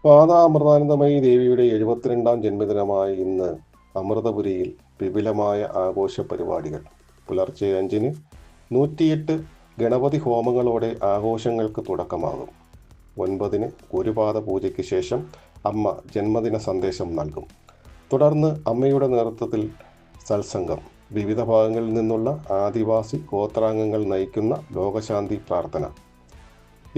മാതാ അമൃതാനന്ദമയി ദേവിയുടെ 72-ാം ജന്മദിനമായ ഇന്ന് അമൃതപുരിയിൽ വിപുലമായ ആഘോഷ പരിപാടികൾ. പുലർച്ചെ 5-ന് 108 ഗണപതി ഹോമങ്ങളോടെ ആഘോഷങ്ങൾക്ക് തുടക്കമാകും. 9-ന് ഗുരുപാദ പൂജയ്ക്ക് ശേഷം അമ്മ ജന്മദിന സന്ദേശം നൽകും. തുടർന്ന് അമ്മയുടെ നേതൃത്വത്തിൽ സത്സംഗം, വിവിധ ഭാഗങ്ങളിൽ നിന്നുള്ള ആദിവാസി ഗോത്രാംഗങ്ങൾ നയിക്കുന്ന ലോകശാന്തി പ്രാർത്ഥന.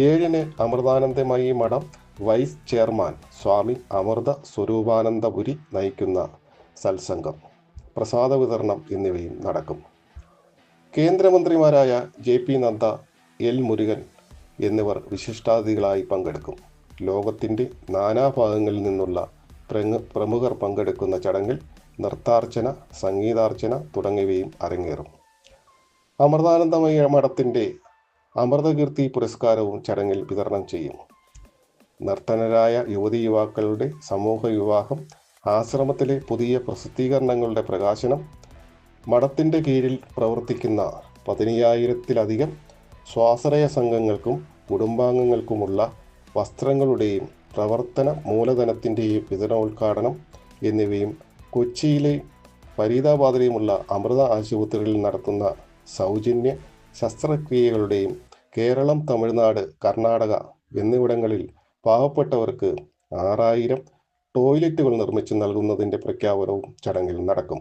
7-ന് അമൃതാനന്ദമയി മഠം വൈസ് ചെയർമാൻ സ്വാമി അമൃത സ്വരൂപാനന്ദപുരി നയിക്കുന്ന സത്സംഗം, പ്രസാദ വിതരണം എന്നിവയും നടക്കും. കേന്ദ്രമന്ത്രിമാരായ JP നദ്ദ, L മുരുകൻ എന്നിവർ വിശിഷ്ടാതിഥികളായി പങ്കെടുക്കും. ലോകത്തിൻ്റെ നാനാഭാഗങ്ങളിൽ നിന്നുള്ള പ്രമുഖർ പങ്കെടുക്കുന്ന ചടങ്ങിൽ നൃത്താർച്ചന, സംഗീതാർച്ചന തുടങ്ങിയവയും അരങ്ങേറും. അമൃതാനന്ദമയി മഠത്തിൻ്റെ അമൃതകീർത്തി പുരസ്കാരവും ചടങ്ങിൽ വിതരണം ചെയ്യും. നിർധനരായ യുവതി യുവാക്കളുടെ സമൂഹ വിവാഹം, ആശ്രമത്തിലെ പുതിയ പ്രസിദ്ധീകരണങ്ങളുടെ പ്രകാശനം, മഠത്തിൻ്റെ കീഴിൽ പ്രവർത്തിക്കുന്ന 15,000-ത്തിലധികം സ്വാശ്രയ സംഘങ്ങൾക്കും കുടുംബാംഗങ്ങൾക്കുമുള്ള വസ്ത്രങ്ങളുടെയും പ്രവർത്തന മൂലധനത്തിൻ്റെയും വിതരണോദ്ഘാടനം എന്നിവയും കൊച്ചിയിലെ ഫരീദാബാദിലെയുമുള്ള അമൃത ആശുപത്രികളിൽ നടത്തുന്ന സൗജന്യ ശസ്ത്രക്രിയകളുടെയും കേരളം, തമിഴ്നാട്, കർണാടക എന്നിവിടങ്ങളിൽ പാവപ്പെട്ടവർക്ക് 6,000 ടോയ്ലറ്റുകൾ നിർമ്മിച്ചു നൽകുന്നതിൻ്റെ പ്രഖ്യാപനവും ചടങ്ങിൽ നടക്കും.